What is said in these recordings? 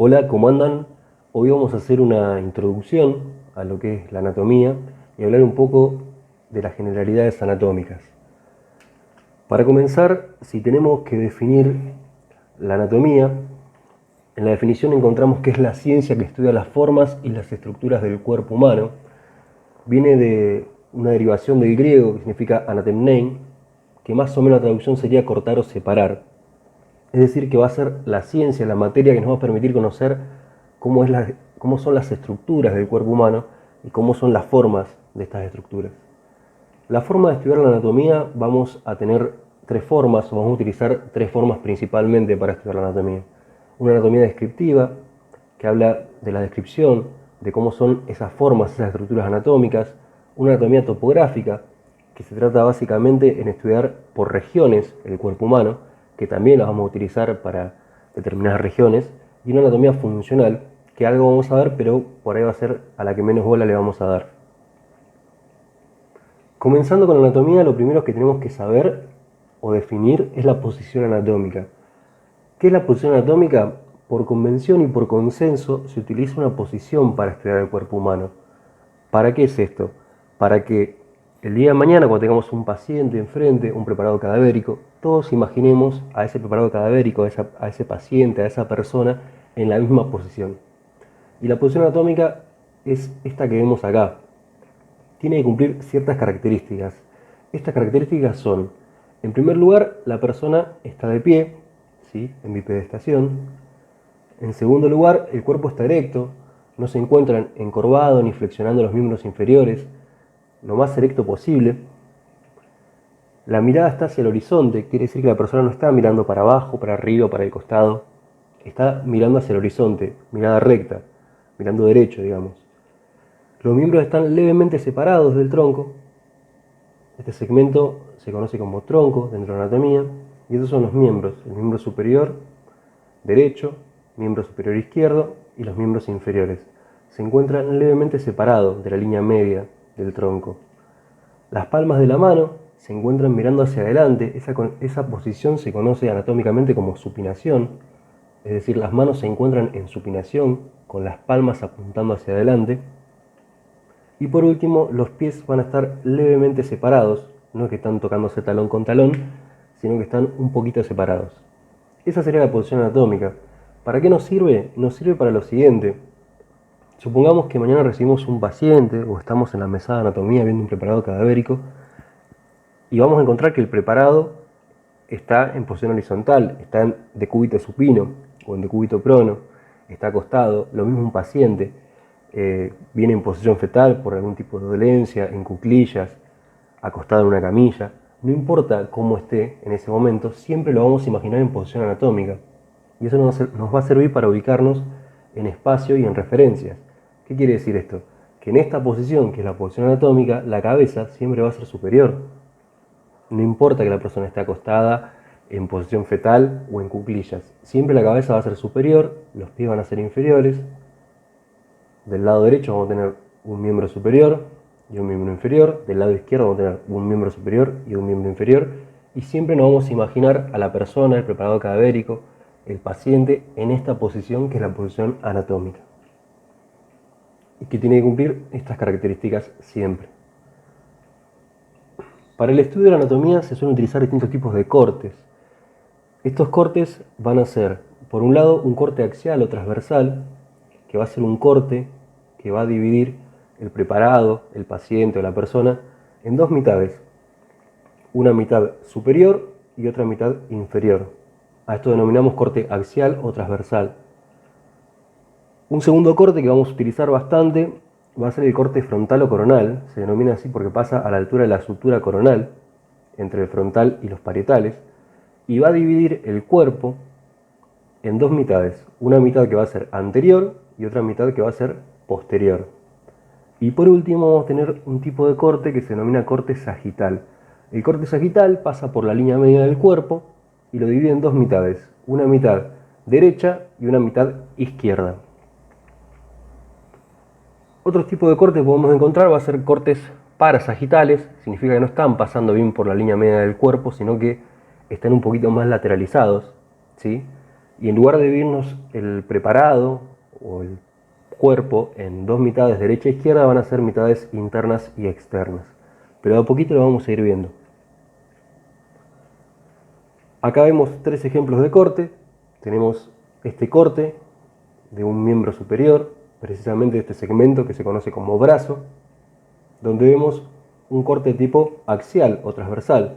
Hola, ¿cómo andan? Hoy vamos a hacer una introducción a lo que es la anatomía y hablar un poco de las generalidades anatómicas. Para comenzar, si tenemos que definir la anatomía, en la definición encontramos que es la ciencia que estudia las formas y las estructuras del cuerpo humano. Viene de una derivación del griego que significa anatemnein, que más o menos la traducción sería cortar o separar. Es decir, que va a ser la ciencia, la materia que nos va a permitir conocer cómo son las estructuras del cuerpo humano y cómo son las formas de estas estructuras. La forma de estudiar la anatomía vamos a tener tres formas, o vamos a utilizar tres formas principalmente para estudiar la anatomía. Una anatomía descriptiva, que habla de la descripción, de cómo son esas formas, esas estructuras anatómicas. Una anatomía topográfica, que se trata básicamente en estudiar por regiones el cuerpo humano, que también las vamos a utilizar para determinadas regiones. Y una anatomía funcional, que algo vamos a ver, pero por ahí va a ser a la que menos bola le vamos a dar. Comenzando con la anatomía, lo primero que tenemos que saber o definir es la posición anatómica. ¿Qué es la posición anatómica? Por convención y por consenso se utiliza una posición para estudiar el cuerpo humano. ¿Para qué es esto? Para que el día de mañana, cuando tengamos un paciente enfrente, un preparado cadavérico, todos imaginemos a ese preparado cadavérico, a ese paciente, a esa persona, en la misma posición. Y la posición anatómica es esta que vemos acá. Tiene que cumplir ciertas características. Estas características son, en primer lugar, la persona está de pie, ¿sí?, en bipedestación. En segundo lugar, el cuerpo está erecto, no se encuentra encorvado ni flexionando los miembros inferiores, lo más erecto posible. La mirada está hacia el horizonte, quiere decir que la persona no está mirando para abajo, para arriba, para el costado, está mirando hacia el horizonte, mirada recta, mirando derecho, digamos. Los miembros están levemente separados del tronco. Este segmento se conoce como tronco dentro de la anatomía, y estos son los miembros: el miembro superior derecho, miembro superior izquierdo y los miembros inferiores. Se encuentran levemente separados de la línea media del tronco. Las palmas de la mano se encuentran mirando hacia adelante. Esa posición se conoce anatómicamente como supinación, es decir, las manos se encuentran en supinación con las palmas apuntando hacia adelante. Y por último, los pies van a estar levemente separados, no es que están tocándose talón con talón, sino que están un poquito separados. Esa sería la posición anatómica. ¿Para qué nos sirve? Nos sirve para lo siguiente. Supongamos que mañana recibimos un paciente o estamos en la mesada de anatomía viendo un preparado cadavérico y vamos a encontrar que el preparado está en posición horizontal, está en decúbito supino o en decúbito prono, está acostado. Lo mismo un paciente viene en posición fetal por algún tipo de dolencia, en cuclillas, acostado en una camilla. No importa cómo esté en ese momento, siempre lo vamos a imaginar en posición anatómica. Y eso nos va a servir para ubicarnos en espacio y en referencias. ¿Qué quiere decir esto? Que en esta posición, que es la posición anatómica, la cabeza siempre va a ser superior. No importa que la persona esté acostada en posición fetal o en cuclillas. Siempre la cabeza va a ser superior, los pies van a ser inferiores. Del lado derecho vamos a tener un miembro superior y un miembro inferior. Del lado izquierdo vamos a tener un miembro superior y un miembro inferior. Y siempre nos vamos a imaginar a la persona, el preparado cadavérico, el paciente, en esta posición que es la posición anatómica. Y que tiene que cumplir estas características siempre. Para el estudio de la anatomía se suelen utilizar distintos tipos de cortes. Estos cortes van a ser, por un lado, un corte axial o transversal, que va a ser un corte que va a dividir el preparado, el paciente o la persona, en dos mitades. Una mitad superior y otra mitad inferior. A esto denominamos corte axial o transversal. Un segundo corte que vamos a utilizar bastante va a ser el corte frontal o coronal. Se denomina así porque pasa a la altura de la sutura coronal, entre el frontal y los parietales, y va a dividir el cuerpo en dos mitades. Una mitad que va a ser anterior y otra mitad que va a ser posterior. Y por último vamos a tener un tipo de corte que se denomina corte sagital. El corte sagital pasa por la línea media del cuerpo y lo divide en dos mitades. Una mitad derecha y una mitad izquierda. Otro tipo de corte que podemos encontrar va a ser cortes parasagitales. Significa que no están pasando bien por la línea media del cuerpo, sino que están un poquito más lateralizados, ¿sí? Y en lugar de dividirnos el preparado o el cuerpo en dos mitades, derecha e izquierda, van a ser mitades internas y externas. Pero de a poquito lo vamos a ir viendo. Acá vemos tres ejemplos de corte. Tenemos este corte de un miembro superior, precisamente este segmento que se conoce como brazo, donde vemos un corte tipo axial o transversal,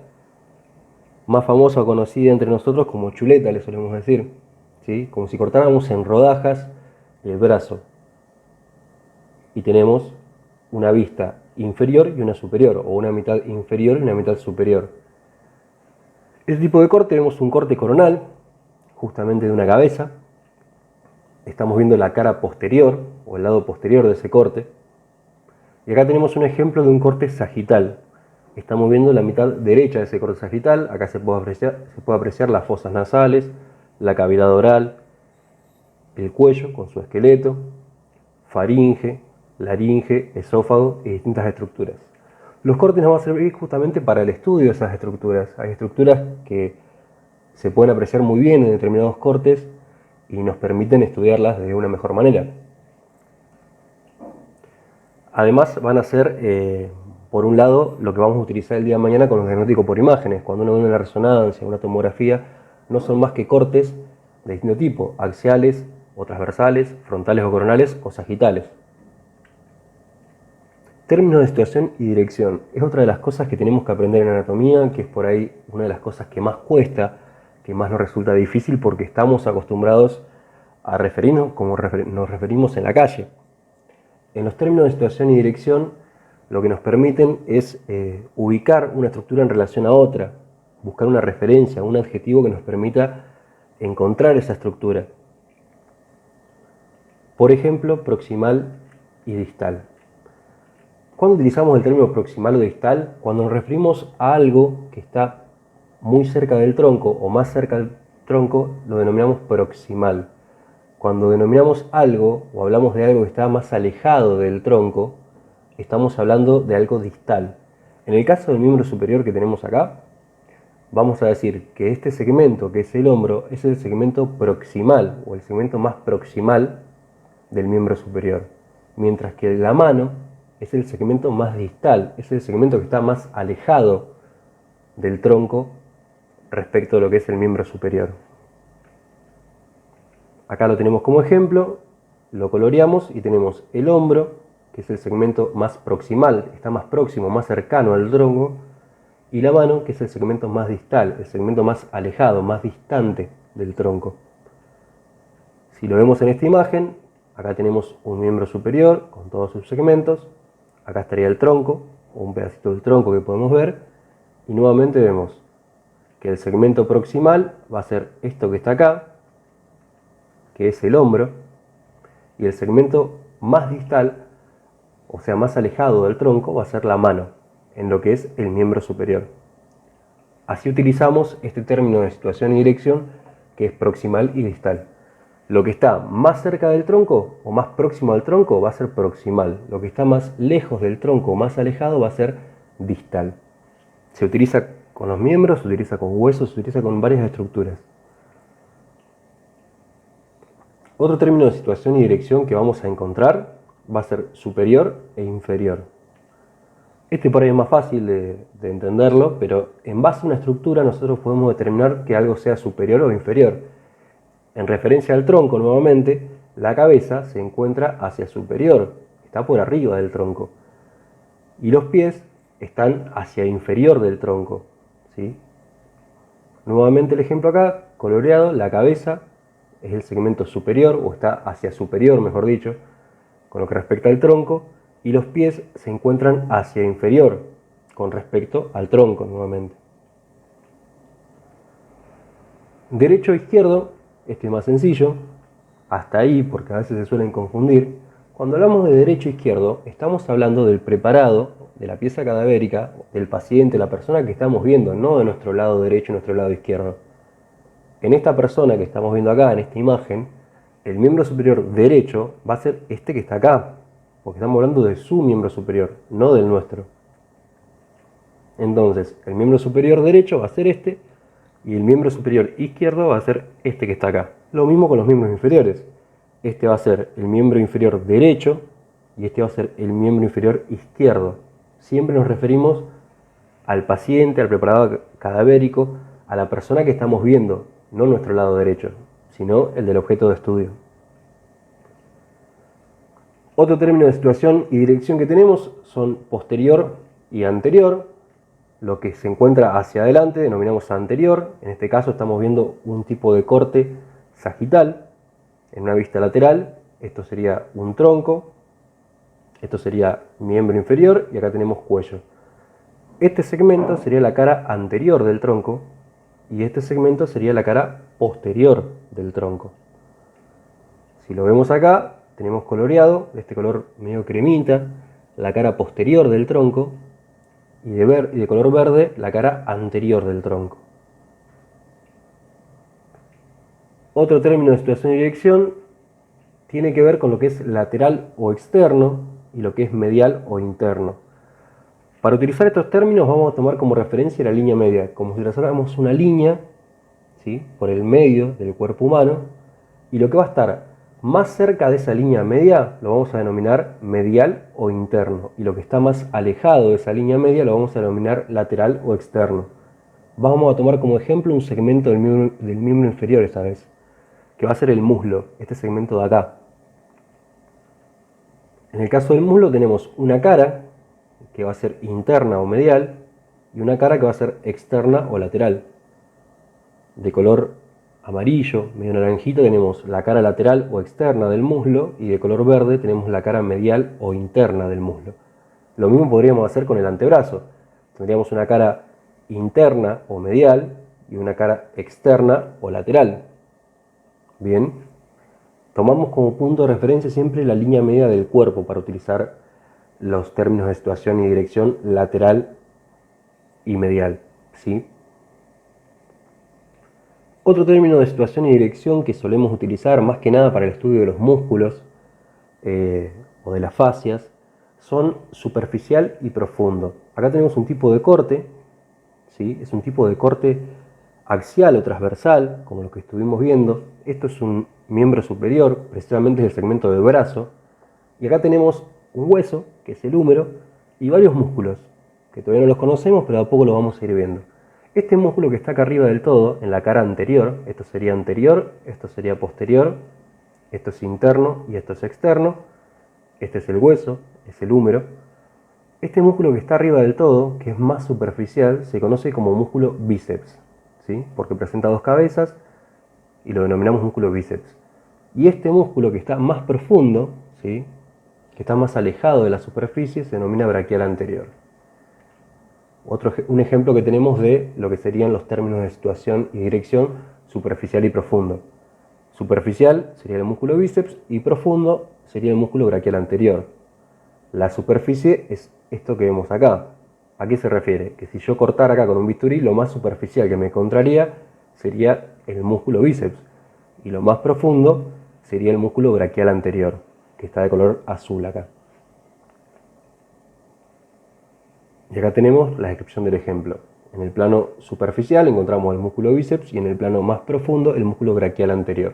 más famosa o conocida entre nosotros como chuleta, le solemos decir, ¿sí? Como si cortáramos en rodajas el brazo. Y tenemos una vista inferior y una superior, o una mitad inferior y una mitad superior. Este tipo de corte vemos un corte coronal, justamente de una cabeza. Estamos viendo la cara posterior, o el lado posterior de ese corte. Y acá tenemos un ejemplo de un corte sagital. Estamos viendo la mitad derecha de ese corte sagital. Acá se puede apreciar las fosas nasales, la cavidad oral, el cuello con su esqueleto, faringe, laringe, esófago y distintas estructuras. Los cortes nos van a servir justamente para el estudio de esas estructuras. Hay estructuras que se pueden apreciar muy bien en determinados cortes y nos permiten estudiarlas de una mejor manera. Además van a ser, por un lado, lo que vamos a utilizar el día de mañana con los diagnósticos por imágenes. Cuando uno ve una resonancia, una tomografía, no son más que cortes de distinto tipo, axiales o transversales, frontales o coronales o sagitales. Términos de situación y dirección. Es otra de las cosas que tenemos que aprender en anatomía, que es por ahí una de las cosas que más cuesta, que más nos resulta difícil porque estamos acostumbrados a referirnos como nos referimos en la calle. En los términos de situación y dirección, lo que nos permiten es ubicar una estructura en relación a otra, buscar una referencia, un adjetivo que nos permita encontrar esa estructura. Por ejemplo, proximal y distal. ¿Cuándo utilizamos el término proximal o distal? Cuando nos referimos a algo que está muy cerca del tronco o más cerca del tronco, lo denominamos proximal. Cuando denominamos algo o hablamos de algo que está más alejado del tronco, estamos hablando de algo distal. En el caso del miembro superior que tenemos acá, vamos a decir que este segmento, que es el hombro, es el segmento proximal o el segmento más proximal del miembro superior, mientras que la mano es el segmento más distal, es el segmento que está más alejado del tronco respecto a lo que es el miembro superior. Acá lo tenemos como ejemplo, lo coloreamos y tenemos el hombro, que es el segmento más proximal, está más próximo, más cercano al tronco, y la mano, que es el segmento más distal, el segmento más alejado, más distante del tronco. Si lo vemos en esta imagen, acá tenemos un miembro superior con todos sus segmentos, acá estaría el tronco, o un pedacito del tronco que podemos ver, y nuevamente vemos que el segmento proximal va a ser esto que está acá, que es el hombro, y el segmento más distal, o sea más alejado del tronco, va a ser la mano, en lo que es el miembro superior. Así utilizamos este término de situación y dirección, que es proximal y distal. Lo que está más cerca del tronco o más próximo al tronco va a ser proximal. Lo que está más lejos del tronco o más alejado va a ser distal. Se utiliza con los miembros, se utiliza con huesos, se utiliza con varias estructuras. Otro término de situación y dirección que vamos a encontrar va a ser superior e inferior. Este por ahí es más fácil de entenderlo, pero en base a una estructura nosotros podemos determinar que algo sea superior o inferior. En referencia al tronco, nuevamente, la cabeza se encuentra hacia superior, está por arriba del tronco. Y los pies están hacia inferior del tronco, ¿sí? Nuevamente el ejemplo acá, coloreado, la cabeza es el segmento superior, o está hacia superior, mejor dicho, con lo que respecta al tronco, y los pies se encuentran hacia inferior, con respecto al tronco, nuevamente. Derecho o izquierdo, este es más sencillo, hasta ahí, porque a veces se suelen confundir. Cuando hablamos de derecho o izquierdo, estamos hablando del preparado, de la pieza cadavérica, del paciente, la persona que estamos viendo, no de nuestro lado derecho y nuestro lado izquierdo. En esta persona que estamos viendo acá, en esta imagen, el miembro superior derecho va a ser este que está acá, porque estamos hablando de su miembro superior, no del nuestro. Entonces, el miembro superior derecho va a ser este, y el miembro superior izquierdo va a ser este que está acá. Lo mismo con los miembros inferiores. Este va a ser el miembro inferior derecho y este va a ser el miembro inferior izquierdo. Siempre nos referimos al paciente, al preparador cadavérico, a la persona que estamos viendo, no nuestro lado derecho, sino el del objeto de estudio. Otro término de situación y dirección que tenemos son posterior y anterior. Lo que se encuentra hacia adelante denominamos anterior. En este caso estamos viendo un tipo de corte sagital en una vista lateral. Esto sería un tronco, esto sería miembro inferior y acá tenemos cuello. Este segmento sería la cara anterior del tronco y este segmento sería la cara posterior del tronco. Si lo vemos acá, tenemos coloreado, de este color medio cremita, la cara posterior del tronco y de color verde la cara anterior del tronco. Otro término de situación y dirección tiene que ver con lo que es lateral o externo y lo que es medial o interno. Para utilizar estos términos vamos a tomar como referencia la línea media, como si trazáramos una línea, ¿sí?, por el medio del cuerpo humano, y lo que va a estar más cerca de esa línea media lo vamos a denominar medial o interno, y lo que está más alejado de esa línea media lo vamos a denominar lateral o externo. Vamos a tomar como ejemplo un segmento del miembro inferior esta vez, que va a ser el muslo, este segmento de acá. En el caso del muslo tenemos una cara que va a ser interna o medial y una cara que va a ser externa o lateral. De color amarillo, medio naranjito, tenemos la cara lateral o externa del muslo y de color verde tenemos la cara medial o interna del muslo. Lo mismo podríamos hacer con el antebrazo. Tendríamos una cara interna o medial y una cara externa o lateral. Bien, tomamos como punto de referencia siempre la línea media del cuerpo para utilizar los términos de situación y dirección lateral y medial, ¿sí? Otro término de situación y dirección que solemos utilizar más que nada para el estudio de los músculos o de las fascias son superficial y profundo. Acá tenemos un tipo de corte, ¿sí? Es un tipo de corte axial o transversal, como lo que estuvimos viendo. Esto es un miembro superior, precisamente es el segmento del brazo. Y acá tenemos un hueso, que es el húmero, y varios músculos, que todavía no los conocemos, pero a poco los vamos a ir viendo. Este músculo que está acá arriba del todo, en la cara anterior, esto sería anterior, esto sería posterior, esto es interno y esto es externo, este es el hueso, es el húmero. Este músculo que está arriba del todo, que es más superficial, se conoce como músculo bíceps, ¿sí? Porque presenta dos cabezas y lo denominamos músculo bíceps. Y este músculo que está más profundo, ¿sí?, que está más alejado de la superficie, se denomina braquial anterior. Un ejemplo que tenemos de lo que serían los términos de situación y dirección superficial y profundo. Superficial sería el músculo bíceps y profundo sería el músculo braquial anterior. La superficie es esto que vemos acá. ¿A qué se refiere? Que si yo cortara acá con un bisturí, lo más superficial que me encontraría sería el músculo bíceps y lo más profundo sería el músculo braquial anterior, que está de color azul acá. Y acá tenemos la descripción del ejemplo. En el plano superficial encontramos el músculo bíceps y en el plano más profundo el músculo braquial anterior.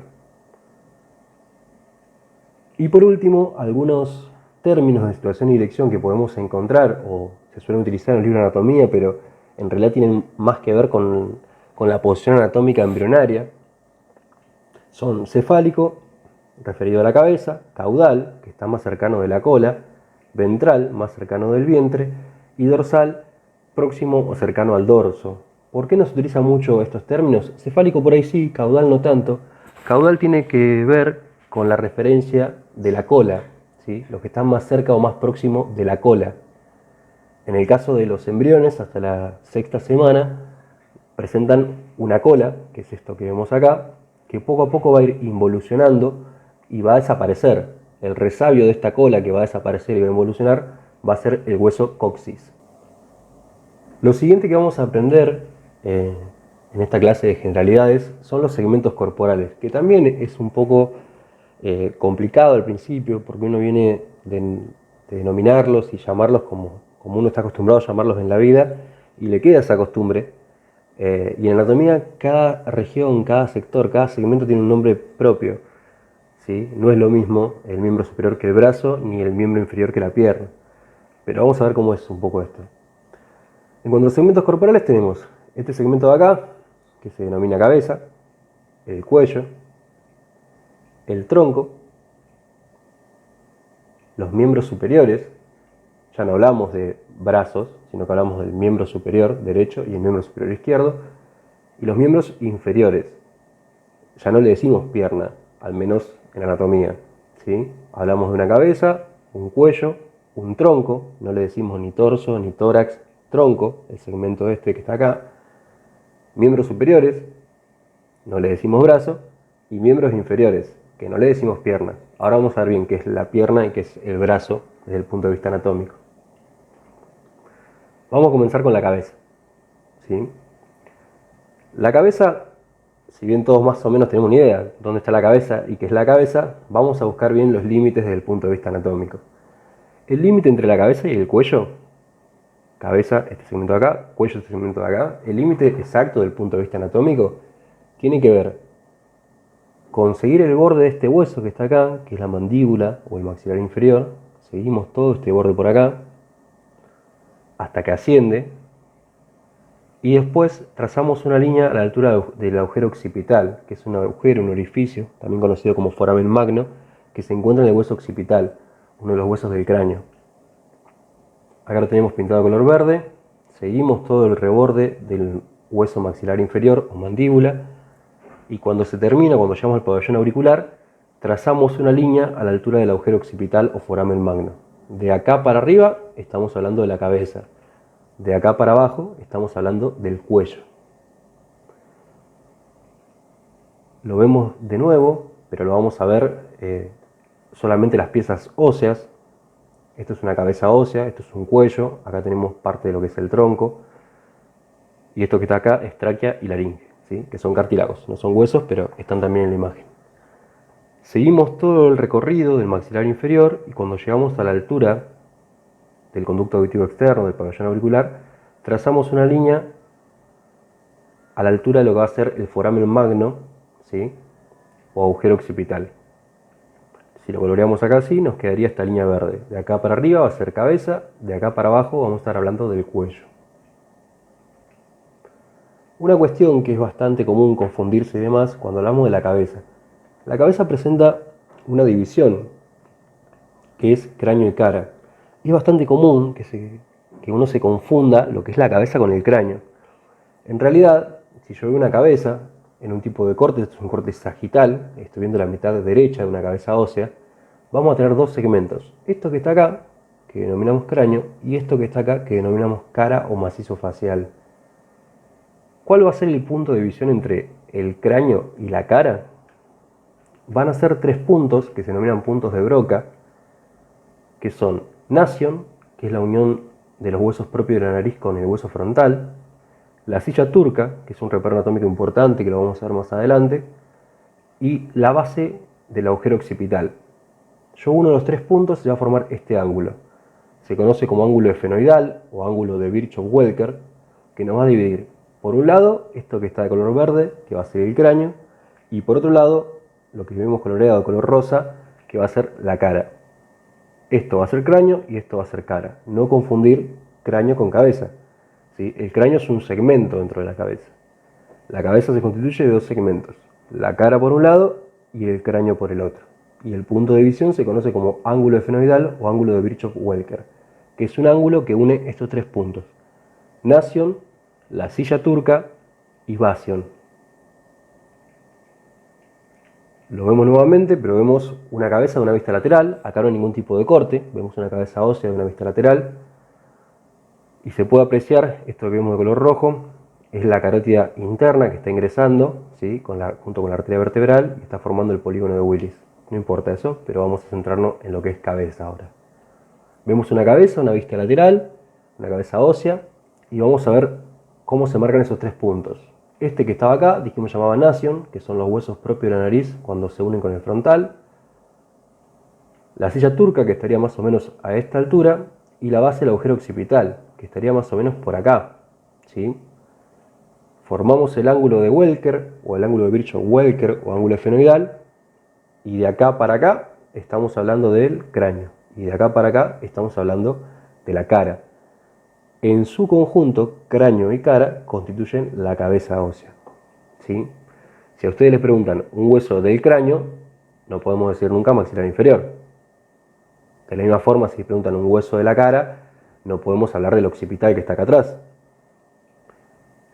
Y por último, algunos términos de situación y dirección que podemos encontrar o se suelen utilizar en el libro de anatomía, pero en realidad tienen más que ver con la posición anatómica embrionaria. Son cefálico, referido a la cabeza, caudal, que está más cercano de la cola, ventral, más cercano del vientre, y dorsal, próximo o cercano al dorso. ¿Por qué no se utilizan mucho estos términos? Cefálico por ahí sí, caudal no tanto. Caudal tiene que ver con la referencia de la cola, ¿sí?, los que están más cerca o más próximo de la cola. En el caso de los embriones, hasta la sexta semana, presentan una cola, que es esto que vemos acá, que poco a poco va a ir involucionando y va a desaparecer. El resabio de esta cola que va a desaparecer y va a involucionar va a ser el hueso coxis. Lo siguiente que vamos a aprender en esta clase de generalidades son los segmentos corporales, que también es un poco complicado al principio, porque uno viene de denominarlos y llamarlos como uno está acostumbrado a llamarlos en la vida, y le queda esa costumbre. Y en anatomía cada región, cada sector, cada segmento tiene un nombre propio, ¿sí? No es lo mismo el miembro superior que el brazo, ni el miembro inferior que la pierna. Pero vamos a ver cómo es un poco esto. En cuanto a segmentos corporales tenemos este segmento de acá, que se denomina cabeza, el cuello, el tronco, los miembros superiores. Ya no hablamos de brazos, sino que hablamos del miembro superior derecho y el miembro superior izquierdo. Y los miembros inferiores. Ya no le decimos pierna, al menos en anatomía, ¿sí? Hablamos de una cabeza, un cuello, un tronco, no le decimos ni torso, ni tórax, tronco, el segmento este que está acá. Miembros superiores, no le decimos brazo, y miembros inferiores, que no le decimos pierna. Ahora vamos a ver bien qué es la pierna y qué es el brazo desde el punto de vista anatómico. Vamos a comenzar con la cabeza, ¿sí? La cabeza, si bien todos más o menos tenemos una idea de dónde está la cabeza y qué es la cabeza, vamos a buscar bien los límites desde el punto de vista anatómico. El límite entre la cabeza y el cuello, cabeza, este segmento de acá, cuello, este segmento de acá, el límite exacto del punto de vista anatómico tiene que ver con seguir el borde de este hueso que está acá, que es la mandíbula o el maxilar inferior. Seguimos todo este borde por acá hasta que asciende. Y después trazamos una línea a la altura del agujero occipital, que es un agujero, un orificio, también conocido como foramen magno, que se encuentra en el hueso occipital, uno de los huesos del cráneo. Acá lo tenemos pintado de color verde. Seguimos todo el reborde del hueso maxilar inferior o mandíbula. Y cuando se termina, cuando llegamos al pabellón auricular, trazamos una línea a la altura del agujero occipital o foramen magno. De acá para arriba estamos hablando de la cabeza. De acá para abajo estamos hablando del cuello. Lo vemos de nuevo, pero lo vamos a ver solamente las piezas óseas. Esto es una cabeza ósea, esto es un cuello, acá tenemos parte de lo que es el tronco. Y esto que está acá es tráquea y laringe, ¿sí? Que son cartílagos, no son huesos, pero están también en la imagen. Seguimos todo el recorrido del maxilar inferior y cuando llegamos a la altura del conducto auditivo externo, del pabellón auricular, trazamos una línea a la altura de lo que va a ser el foramen magno, ¿sí? O agujero occipital. Si lo coloreamos acá así, nos quedaría esta línea verde. De acá para arriba va a ser cabeza, de acá para abajo vamos a estar hablando del cuello. Una cuestión que es bastante común confundirse y demás cuando hablamos de la cabeza. La cabeza presenta una división, que es cráneo y cara. Y es bastante común que uno se confunda lo que es la cabeza con el cráneo. En realidad, si yo veo una cabeza en un tipo de corte, esto es un corte sagital, estoy viendo la mitad derecha de una cabeza ósea, vamos a tener dos segmentos. Esto que está acá, que denominamos cráneo, y esto que está acá, que denominamos cara o macizo facial. ¿Cuál va a ser el punto de visión entre el cráneo y la cara? Van a ser tres puntos que se denominan puntos de Broca, que son nasion, que es la unión de los huesos propios de la nariz con el hueso frontal, la silla turca, que es un reparo anatómico importante que lo vamos a ver más adelante, y la base del agujero occipital. Yo uno de los tres puntos se va a formar este ángulo. Se conoce como ángulo efenoidal o ángulo de Virchow-Welker, que nos va a dividir por un lado esto que está de color verde, que va a ser el cráneo, y por otro lado lo que vemos coloreado de color rosa, que va a ser la cara. Esto va a ser cráneo y esto va a ser cara. No confundir cráneo con cabeza, ¿sí? El cráneo es un segmento dentro de la cabeza. La cabeza se constituye de dos segmentos, la cara por un lado y el cráneo por el otro. Y el punto de visión se conoce como ángulo efenoidal o ángulo de Virchow-Welker, que es un ángulo que une estos tres puntos: nasion, la silla turca y basion. Lo vemos nuevamente, pero vemos una cabeza de una vista lateral. Acá no hay ningún tipo de corte, vemos una cabeza ósea de una vista lateral. Y se puede apreciar, esto que vemos de color rojo, es la carótida interna que está ingresando, ¿sí? Junto con la arteria vertebral, y está formando el polígono de Willis. No importa eso, pero vamos a centrarnos en lo que es cabeza ahora. Vemos una cabeza, una vista lateral, una cabeza ósea, y vamos a ver cómo se marcan esos tres puntos. Este que estaba acá, dijimos llamaba nasion, que son los huesos propios de la nariz cuando se unen con el frontal. La silla turca, que estaría más o menos a esta altura, y la base del agujero occipital, que estaría más o menos por acá, ¿sí? formamos el ángulo de Welker, o el ángulo de Virchow-Welker, o ángulo esfenoidal, y de acá para acá estamos hablando del cráneo, y de acá para acá estamos hablando de la cara. En su conjunto, cráneo y cara constituyen la cabeza ósea, ¿sí? Si a ustedes les preguntan un hueso del cráneo, no podemos decir nunca maxilar inferior. De la misma forma, si preguntan un hueso de la cara, no podemos hablar del occipital que está acá atrás.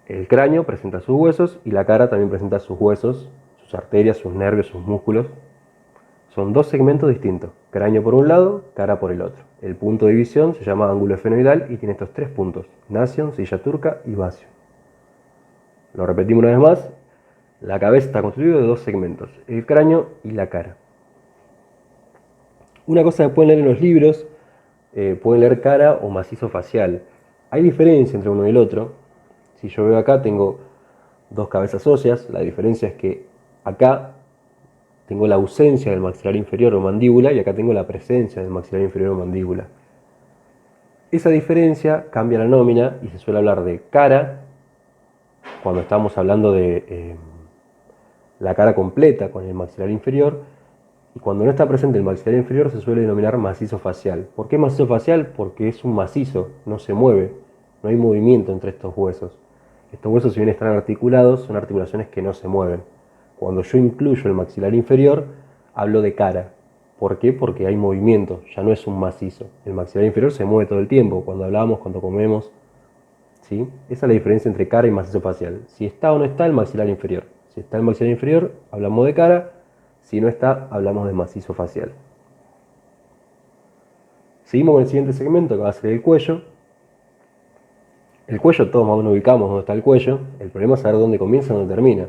El cráneo presenta sus huesos y la cara también presenta sus huesos, sus arterias, sus nervios, sus músculos. Son dos segmentos distintos, cráneo por un lado, cara por el otro. El punto de división se llama ángulo esfenoidal y tiene estos tres puntos, nasion, silla turca y basio. Lo repetimos una vez más, la cabeza está constituida de dos segmentos, el cráneo y la cara. Una cosa que pueden leer en los libros, pueden leer cara o macizo facial. Hay diferencia entre uno y el otro. Si yo veo acá tengo dos cabezas óseas, la diferencia es que acá tengo la ausencia del maxilar inferior o mandíbula y acá tengo la presencia del maxilar inferior o mandíbula. Esa diferencia cambia la nómina y se suele hablar de cara cuando estamos hablando de la cara completa con el maxilar inferior, y cuando no está presente el maxilar inferior se suele denominar macizo facial. ¿Por qué macizo facial? Porque es un macizo, no se mueve, no hay movimiento entre estos huesos. Estos huesos, si bien están articulados, son articulaciones que no se mueven. Cuando yo incluyo el maxilar inferior, hablo de cara. ¿Por qué? Porque hay movimiento, ya no es un macizo. El maxilar inferior se mueve todo el tiempo, cuando hablamos, cuando comemos, ¿sí? Esa es la diferencia entre cara y macizo facial. Si está o no está el maxilar inferior. Si está el maxilar inferior, hablamos de cara. Si no está, hablamos de macizo facial. Seguimos con el siguiente segmento, que va a ser el cuello. El cuello, todos más o menos ubicamos dónde está el cuello. El problema es saber dónde comienza y dónde termina.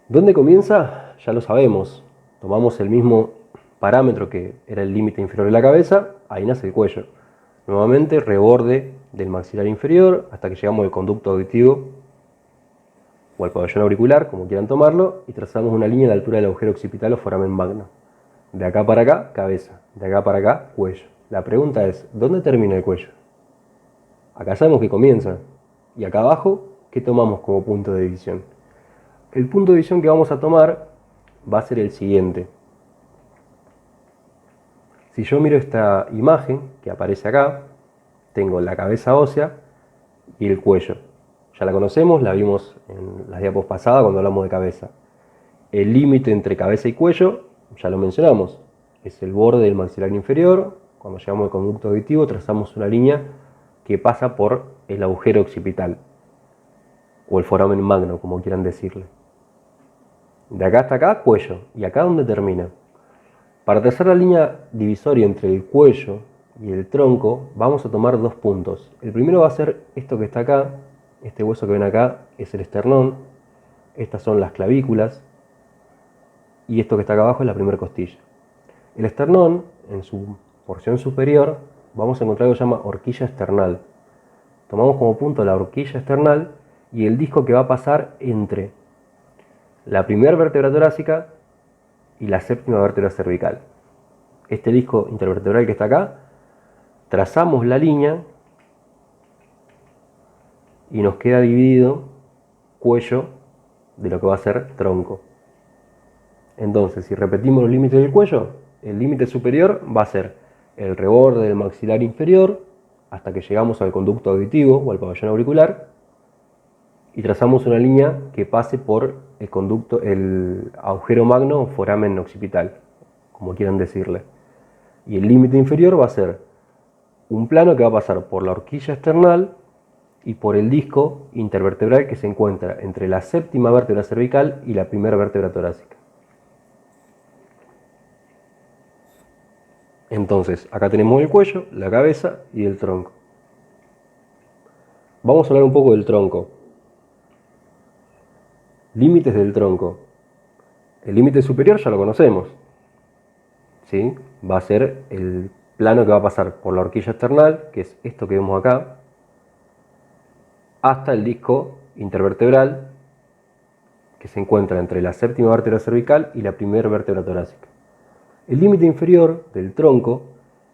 ¿Dónde comienza? Ya lo sabemos. Tomamos el mismo parámetro que era el límite inferior de la cabeza, ahí nace el cuello. Nuevamente, reborde del maxilar inferior hasta que llegamos al conducto auditivo o al pabellón auricular, como quieran tomarlo, y trazamos una línea a la altura del agujero occipital o foramen magno. De acá para acá, cabeza. De acá para acá, cuello. La pregunta es, ¿dónde termina el cuello? Acá sabemos que comienza. Y acá abajo, ¿qué tomamos como punto de división? El punto de división que vamos a tomar va a ser el siguiente. Si yo miro esta imagen que aparece acá, tengo la cabeza ósea y el cuello. Ya la conocemos, la vimos en las diapos pasadas cuando hablamos de cabeza. El límite entre cabeza y cuello, ya lo mencionamos, es el borde del maxilar inferior. Cuando llegamos al conducto auditivo trazamos una línea que pasa por el agujero occipital o el foramen magno, como quieran decirle. De acá hasta acá, cuello. ¿Y acá dónde termina? Para trazar la línea divisoria entre el cuello y el tronco, vamos a tomar dos puntos. El primero va a ser esto que está acá, este hueso que ven acá es el esternón, estas son las clavículas, y esto que está acá abajo es la primera costilla. El esternón, en su porción superior, vamos a encontrar algo que se llama horquilla esternal. Tomamos como punto la horquilla esternal y el disco que va a pasar entre la primera vértebra torácica y la séptima vértebra cervical. Este disco intervertebral que está acá, trazamos la línea y nos queda dividido cuello de lo que va a ser tronco. Entonces, si repetimos los límites del cuello, el límite superior va a ser el reborde del maxilar inferior hasta que llegamos al conducto auditivo o al pabellón auricular y trazamos una línea que pase por el agujero magno o foramen occipital, como quieran decirle. Y el límite inferior va a ser un plano que va a pasar por la horquilla esternal y por el disco intervertebral que se encuentra entre la séptima vértebra cervical y la primera vértebra torácica. Entonces, acá tenemos el cuello, la cabeza y el tronco. Vamos a hablar un poco del tronco. Límites del tronco. El límite superior ya lo conocemos, ¿sí? Va a ser el plano que va a pasar por la horquilla esternal, que es esto que vemos acá, hasta el disco intervertebral que se encuentra entre la séptima vértebra cervical y la primera vértebra torácica. El límite inferior del tronco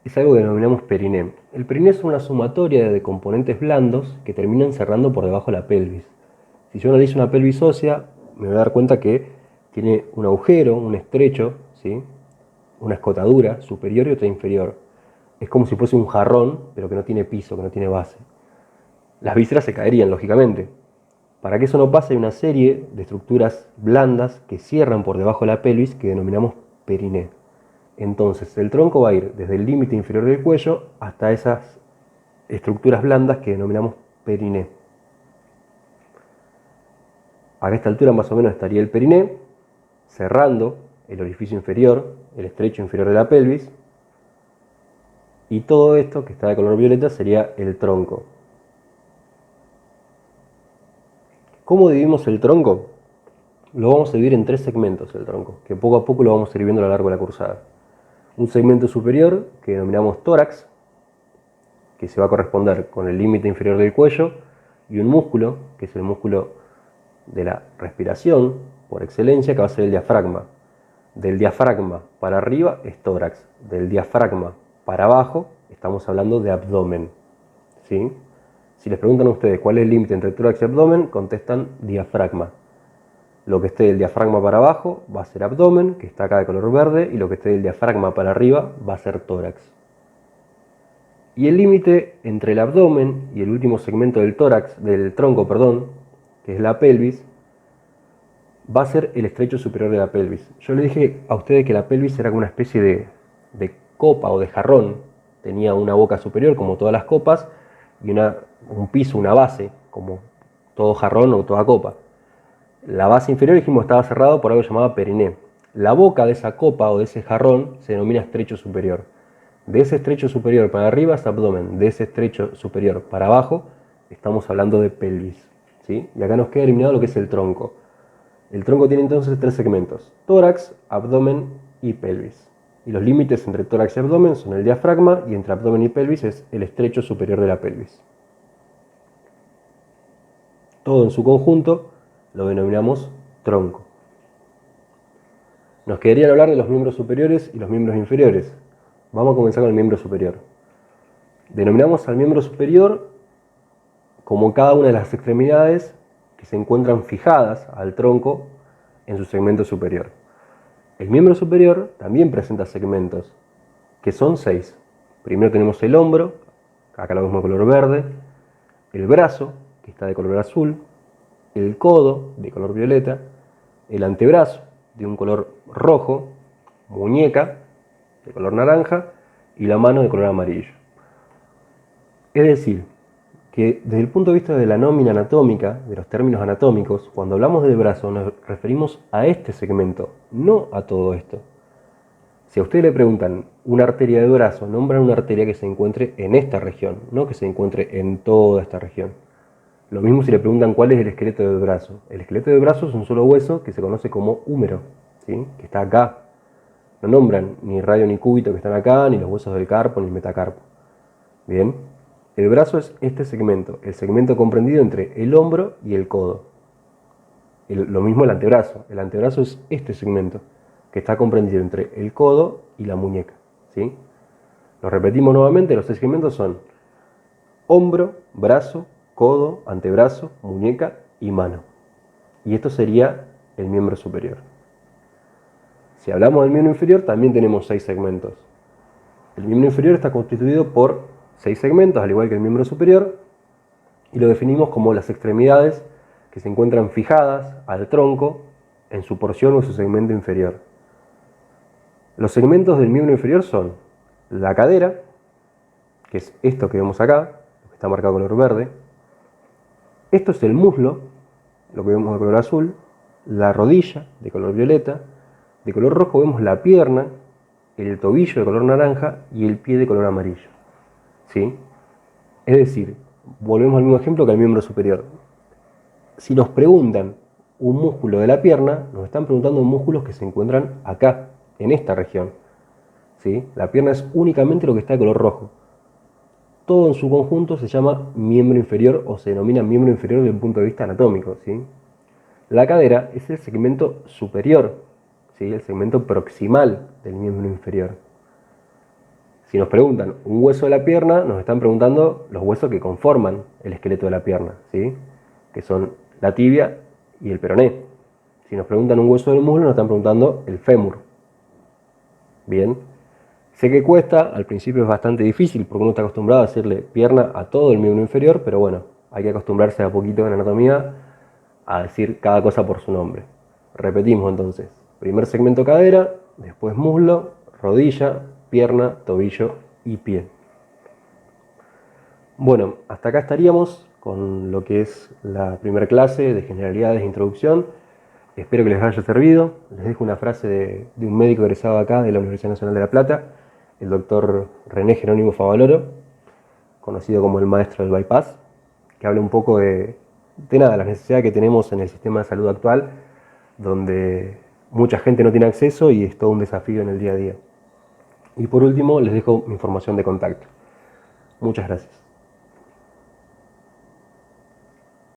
es algo que denominamos periné. El periné es una sumatoria de componentes blandos que terminan cerrando por debajo de la pelvis. Si yo analizo una pelvis ósea, me voy a dar cuenta que tiene un agujero, un estrecho, ¿sí? Una escotadura superior y otra inferior. Es como si fuese un jarrón, pero que no tiene piso, que no tiene base. Las vísceras se caerían, lógicamente. Para que eso no pase, hay una serie de estructuras blandas que cierran por debajo de la pelvis que denominamos periné. Entonces, el tronco va a ir desde el límite inferior del cuello hasta esas estructuras blandas que denominamos periné. A esta altura más o menos estaría el periné, cerrando el orificio inferior, el estrecho inferior de la pelvis, y todo esto que está de color violeta sería el tronco. ¿Cómo dividimos el tronco? Lo vamos a dividir en 3 segmentos el tronco, que poco a poco lo vamos a ir viendo a lo largo de la cursada. Un segmento superior que denominamos tórax, que se va a corresponder con el límite inferior del cuello, y un músculo, que es el músculo de la respiración, por excelencia, que va a ser el diafragma. Del diafragma para arriba es tórax, del diafragma para abajo estamos hablando de abdomen, ¿sí? Si les preguntan a ustedes cuál es el límite entre tórax y abdomen, contestan diafragma. Lo que esté del diafragma para abajo va a ser abdomen, que está acá de color verde, y lo que esté del diafragma para arriba va a ser tórax. Y el límite entre el abdomen y el último segmento del tórax, del tronco, perdón, que es la pelvis, va a ser el estrecho superior de la pelvis. Yo le dije a ustedes que la pelvis era como una especie de copa o de jarrón. Tenía una boca superior, como todas las copas, y un piso, una base, como todo jarrón o toda copa. La base inferior, dijimos, estaba cerrado por algo llamado periné. La boca de esa copa o de ese jarrón se denomina estrecho superior. De ese estrecho superior para arriba es abdomen, de ese estrecho superior para abajo estamos hablando de pelvis, ¿sí? Y acá nos queda eliminado lo que es el tronco. El tronco tiene entonces 3 segmentos: tórax, abdomen y pelvis. Y los límites entre tórax y abdomen son el diafragma, y entre abdomen y pelvis es el estrecho superior de la pelvis. Todo en su conjunto lo denominamos tronco. Nos quedaría hablar de los miembros superiores y los miembros inferiores. Vamos a comenzar con el miembro superior. Denominamos al miembro superior como cada una de las extremidades que se encuentran fijadas al tronco en su segmento superior. El miembro superior también presenta segmentos, que son 6. Primero tenemos el hombro, acá lo vemos de color verde, el brazo, que está de color azul, el codo, de color violeta, el antebrazo, de un color rojo, muñeca, de color naranja, y la mano de color amarillo. Es decir, que desde el punto de vista de la nómina anatómica, de los términos anatómicos, cuando hablamos del brazo nos referimos a este segmento, no a todo esto. Si a usted le preguntan una arteria del brazo, nombran una arteria que se encuentre en esta región, no que se encuentre en toda esta región. Lo mismo si le preguntan cuál es el esqueleto del brazo. El esqueleto del brazo es un solo hueso que se conoce como húmero, ¿sí? Que está acá. No nombran ni radio ni cúbito que están acá, ni los huesos del carpo, ni el metacarpo. Bien, el brazo es este segmento, el segmento comprendido entre el hombro y el codo. Lo mismo el antebrazo es este segmento, que está comprendido entre el codo y la muñeca, ¿sí? Lo repetimos nuevamente, los 6 segmentos son hombro, brazo, codo, antebrazo, muñeca y mano. Y esto sería el miembro superior. Si hablamos del miembro inferior, también tenemos 6 segmentos. El miembro inferior está constituido por 6 segmentos, al igual que el miembro superior, y lo definimos como las extremidades que se encuentran fijadas al tronco en su porción o su segmento inferior. Los segmentos del miembro inferior son la cadera, que es esto que vemos acá, que está marcado color verde. Esto es el muslo, lo que vemos de color azul, la rodilla de color violeta, de color rojo vemos la pierna, el tobillo de color naranja y el pie de color amarillo, ¿sí? Es decir, volvemos al mismo ejemplo que al miembro superior. Si nos preguntan un músculo de la pierna, nos están preguntando músculos que se encuentran acá, en esta región, ¿sí? La pierna es únicamente lo que está de color rojo. Todo en su conjunto se llama miembro inferior o se denomina miembro inferior desde el punto de vista anatómico, ¿sí? La cadera es el segmento superior, ¿sí? El segmento proximal del miembro inferior. Si nos preguntan un hueso de la pierna, nos están preguntando los huesos que conforman el esqueleto de la pierna, ¿sí? Que son la tibia y el peroné. Si nos preguntan un hueso del muslo, nos están preguntando el fémur. Bien. Sé que cuesta, al principio es bastante difícil porque uno está acostumbrado a decirle pierna a todo el miembro inferior, pero bueno, hay que acostumbrarse a poquito en anatomía a decir cada cosa por su nombre. Repetimos entonces. Primer segmento cadera, después muslo, rodilla, pierna, tobillo y pie. Bueno, hasta acá estaríamos con lo que es la primera clase de generalidades de introducción. Espero que les haya servido. Les dejo una frase de un médico egresado acá de la Universidad Nacional de La Plata, el doctor René Jerónimo Favaloro, conocido como el maestro del bypass, que habla un poco de nada, las necesidades que tenemos en el sistema de salud actual, donde mucha gente no tiene acceso y es todo un desafío en el día a día. Y por último, les dejo mi información de contacto. Muchas gracias.